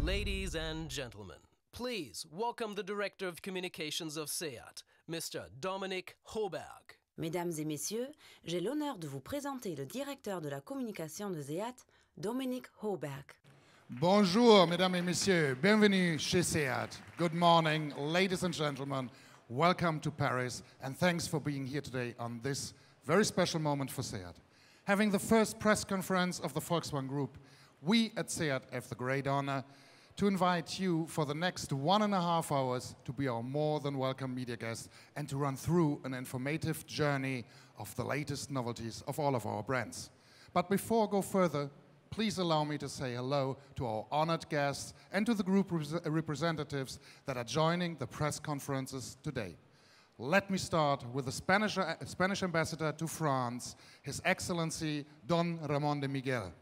Ladies and gentlemen, please welcome the Director of Communications of SEAT, Mr. Dominic Hoberg. Mesdames et messieurs, j'ai l'honneur de vous présenter le directeur de la communication de SEAT, Dominic Hoberg. Bonjour, mesdames et messieurs. Bienvenue chez SEAT. Good morning, ladies and gentlemen. Welcome to Paris, and thanks for being here today on this very special moment for SEAT. Having the first press conference of the Volkswagen Group, we at SEAT have the great honor to invite you for the next 1.5 hours to be our more than welcome media guest and to run through an informative journey of the latest novelties of all of our brands. But before I go further, please allow me to say hello to our honored guests and to the group representatives that are joining the press conferences today. Let me start with the Spanish ambassador to France, His Excellency Don Ramón de Miguel.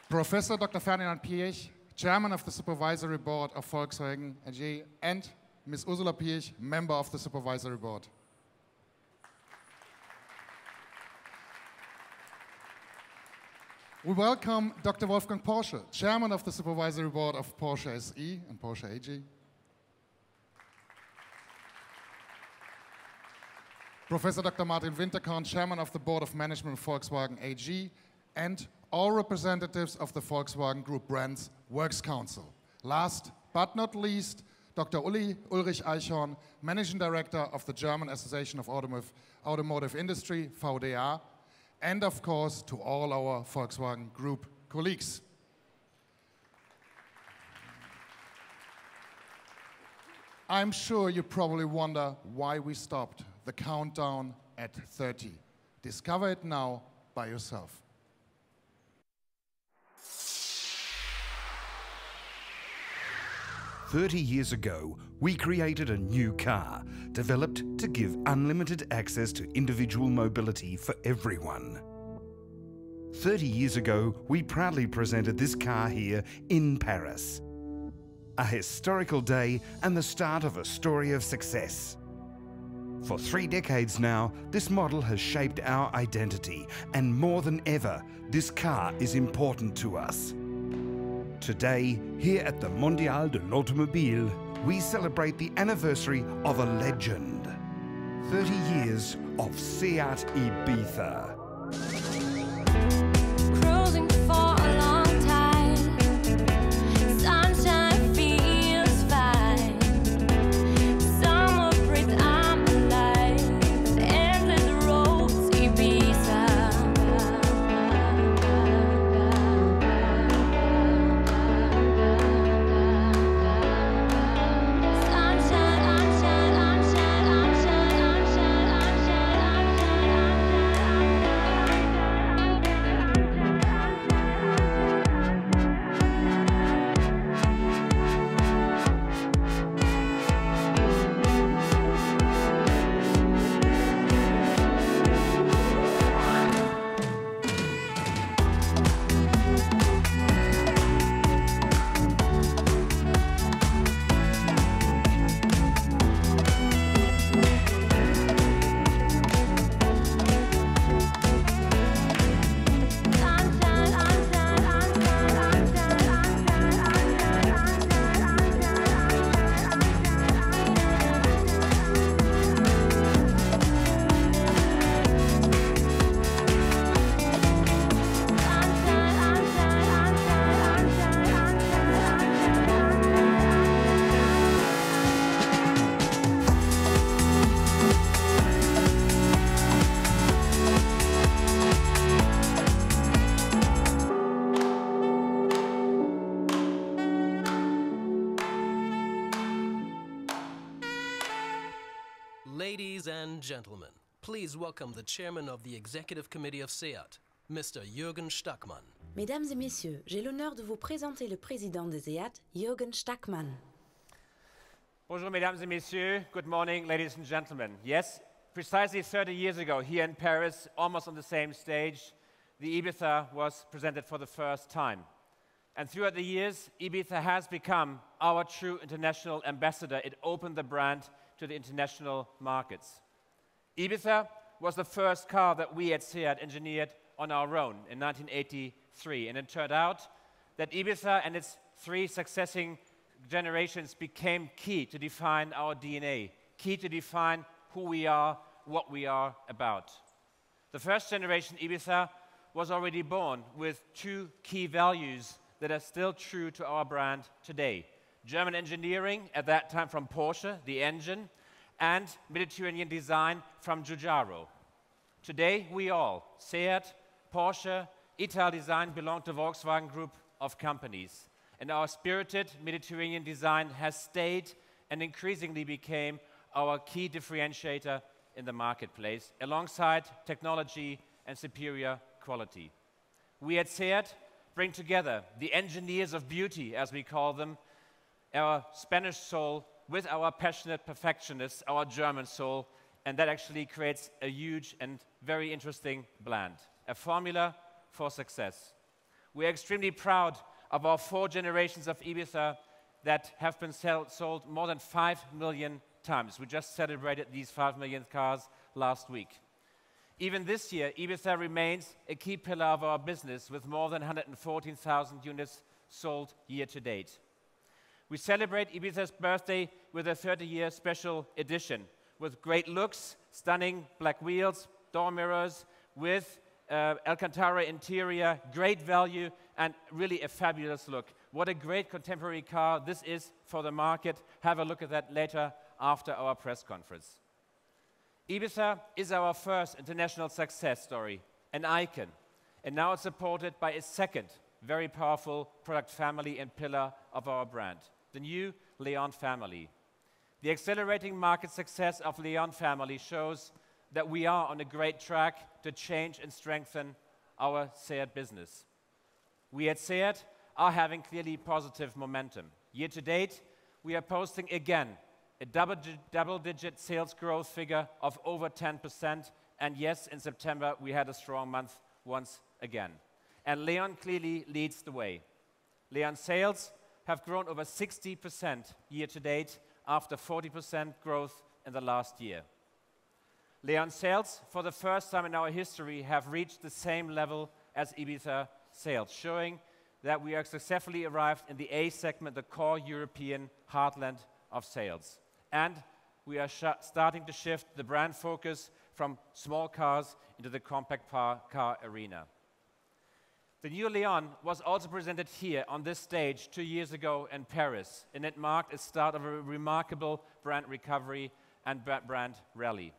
Professor Dr. Ferdinand Piëch, Chairman of the Supervisory Board of Volkswagen AG, and Ms. Ursula Piëch, Member of the Supervisory Board. We welcome Dr. Wolfgang Porsche, Chairman of the Supervisory Board of Porsche SE and Porsche AG. Professor Dr. Martin Winterkorn, Chairman of the Board of Management of Volkswagen AG, and all representatives of the Volkswagen Group Brands Works Council. Last but not least, Dr. Ulrich Eichhorn, Managing Director of the German Association of Automotive Industry, VDA, and of course to all our Volkswagen Group colleagues. I'm sure you probably wonder why we stopped the countdown at 30. Discover it now by yourself. 30 years ago, we created a new car, developed to give unlimited access to individual mobility for everyone. 30 years ago, we proudly presented this car here in Paris. A historical day and the start of a story of success. For 3 decades now, this model has shaped our identity, and more than ever, this car is important to us. Today, here at the Mondial de l'Automobile, we celebrate the anniversary of a legend. 30 years of SEAT Ibiza. Cruising for a long time, sunshine feels fine. Summer breeze, I'm alive, endless roads, Ibiza. Ladies and gentlemen, please welcome the Chairman of the Executive Committee of SEAT, Mr. Jürgen Stackmann. Mesdames et messieurs, j'ai l'honneur de vous présenter le président de SEAT, Jürgen Stackmann. Bonjour, mesdames et messieurs. Good morning, ladies and gentlemen. Yes, precisely 30 years ago, here in Paris, almost on the same stage, the Ibiza was presented for the first time. And throughout the years, Ibiza has become our true international ambassador. It opened the brand to the international markets. Ibiza was the first car that we at SEAT engineered on our own in 1983, and it turned out that Ibiza and its 3 succeeding generations became key to define our DNA, key to define who we are, what we are about. The first generation Ibiza was already born with 2 key values that are still true to our brand today. German engineering, at that time from Porsche, the engine, and Mediterranean design from Giugiaro. Today, we all, Seat, Porsche, Italdesign, belong to Volkswagen Group of companies. And our spirited Mediterranean design has stayed and increasingly became our key differentiator in the marketplace, alongside technology and superior quality. We at Seat bring together the engineers of beauty, as we call them, our Spanish soul with our passionate perfectionists, our German soul, and that actually creates a huge and very interesting blend, a formula for success. We are extremely proud of our 4 generations of Ibiza that have been sold more than 5 million times. We just celebrated these 5 million cars last week. Even this year, Ibiza remains a key pillar of our business, with more than 114,000 units sold year to date. We celebrate Ibiza's birthday with a 30-year special edition, with great looks, stunning black wheels, door mirrors, with Alcantara interior, great value, and really a fabulous look. What a great contemporary car this is for the market. Have a look at that later after our press conference. Ibiza is our first international success story, an icon, and now it's supported by a second very powerful product family and pillar of our brand, the new Leon family. The accelerating market success of Leon family shows that we are on a great track to change and strengthen our Seat business. We at Seat are having clearly positive momentum. Year to date, we are posting again a double-digit sales growth figure of over 10%, and yes, in September we had a strong month once again. And Leon clearly leads the way. Leon sales have grown over 60% year to date after 40% growth in the last year. Leon sales, for the first time in our history, have reached the same level as Ibiza sales, showing that we are successfully arrived in the A segment, the core European heartland of sales. And we are starting to shift the brand focus from small cars into the compact car arena. The new Leon was also presented here on this stage 2 years ago in Paris, and it marked the start of a remarkable brand recovery and brand rally.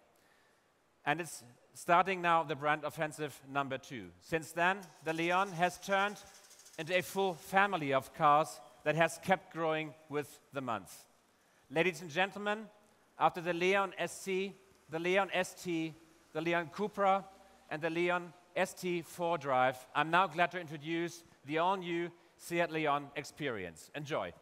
And it's starting now the brand offensive number 2. Since then, the Leon has turned into a full family of cars that has kept growing with the month. Ladies and gentlemen, after the Leon SC, the Leon ST, the Leon Cupra, and the Leon ST 4Drive, I'm now glad to introduce the all-new Seat Leon experience. Enjoy.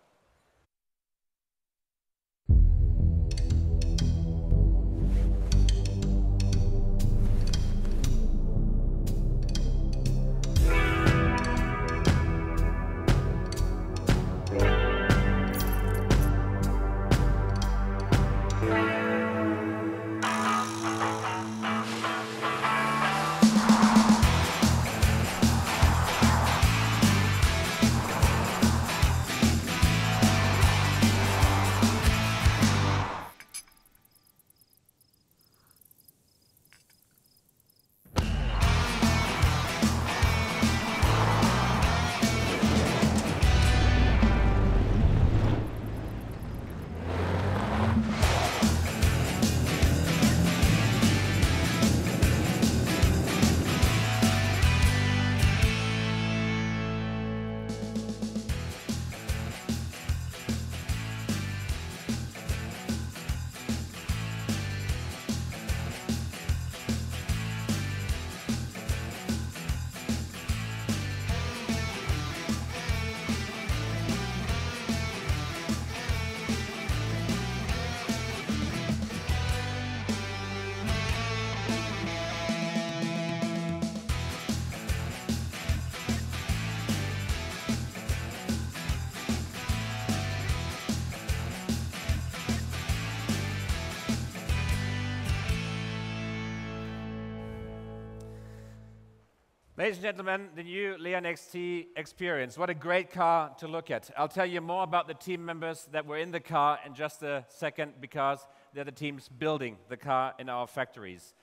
Ladies and gentlemen, the new Leon XT Experience. What a great car to look at. I'll tell you more about the team members that were in the car in just a second, because they're the teams building the car in our factories.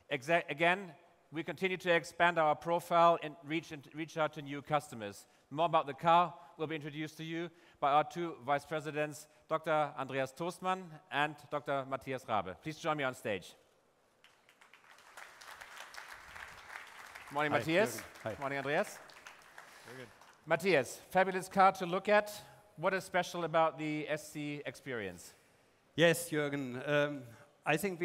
Again, we continue to expand our profile and reach out to new customers. More about the car will be introduced to you by our two vice presidents, Dr. Andreas Toastmann and Dr. Matthias Rabe. Please join me on stage. Morning, Matthias. Hi. Morning, Andreas. Very good. Matthias, fabulous car to look at. What is special about the SC Experience? Yes, Jürgen. I think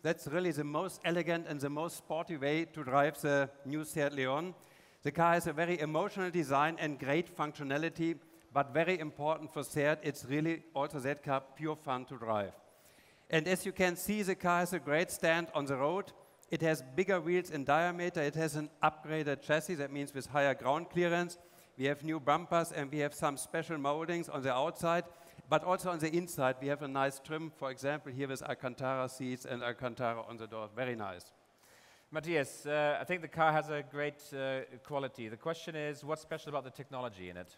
that's really the most elegant and the most sporty way to drive the new Seat Leon. The car has a very emotional design and great functionality, but very important for Seat, it's really also that car pure fun to drive. And as you can see, the car has a great stand on the road. It has bigger wheels in diameter. It has an upgraded chassis, that means with higher ground clearance. We have new bumpers and we have some special moldings on the outside, but also on the inside we have a nice trim, for example, here with Alcantara seats and Alcantara on the door. Very nice. Matthias, I think the car has a great quality. The question is, what's special about the technology in it?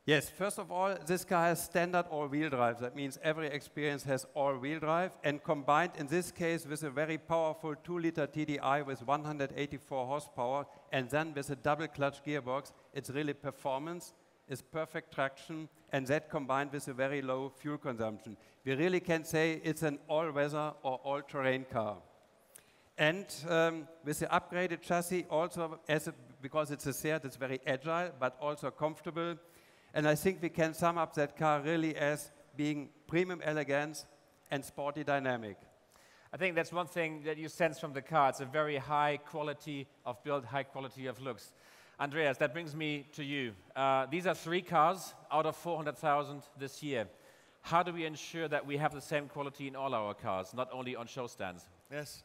Yes, first of all, this car has standard all-wheel drive. That means every Experience has all-wheel drive, and combined in this case with a very powerful 2-liter TDI with 184 horsepower, and then with a double-clutch gearbox, it's really performance, it's perfect traction, and that combined with a very low fuel consumption. We really can say it's an all-weather or all-terrain car. And with the upgraded chassis, also because it's a Seat, it's very agile, but also comfortable. And I think we can sum up that car really as being premium elegance and sporty dynamic. I think that's one thing that you sense from the car. It's a very high quality of build, high quality of looks. Andreas, that brings me to you. These are 3 cars out of 400,000 this year. How do we ensure that we have the same quality in all our cars, not only on show stands? Yes,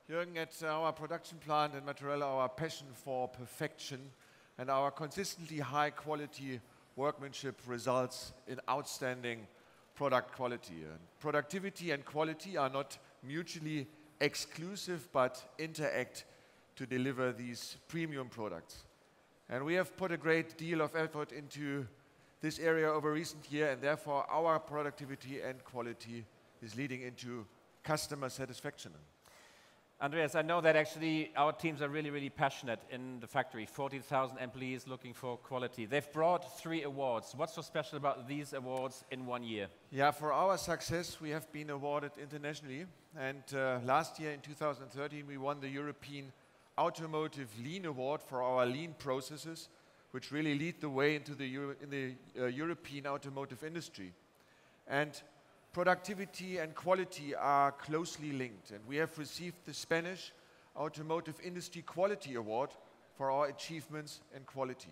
Jürgen, at our production plant in Mozzarella, our passion for perfection and our consistently high quality workmanship results in outstanding product quality. And productivity and quality are not mutually exclusive, but interact to deliver these premium products. And we have put a great deal of effort into this area over recent years, and therefore our productivity and quality is leading into customer satisfaction. Andreas, I know that actually our teams are really, really passionate in the factory. 40,000 employees looking for quality. They've brought 3 awards. What's so special about these awards in 1 year? Yeah, for our success, we have been awarded internationally. And last year in 2013, we won the European Automotive Lean Award for our lean processes, which really lead the way into the European automotive industry. And productivity and quality are closely linked, and we have received the Spanish Automotive Industry Quality Award for our achievements in quality.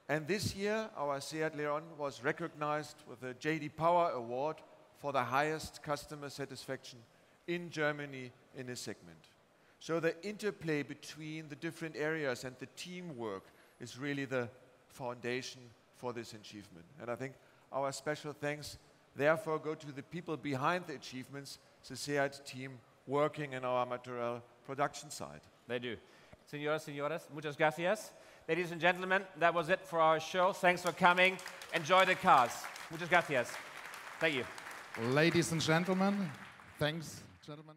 And this year, our Seat Leon was recognized with the J.D. Power Award for the highest customer satisfaction in Germany in this segment. So the interplay between the different areas and the teamwork is really the foundation for this achievement. And I think our special thanks therefore go to the people behind the achievements, the Seat team working in our material production side. They do. Señoras, señores, muchas gracias. Ladies and gentlemen, that was it for our show. Thanks for coming. Enjoy the cars. Muchas gracias. Thank you. Ladies and gentlemen, thanks, gentlemen.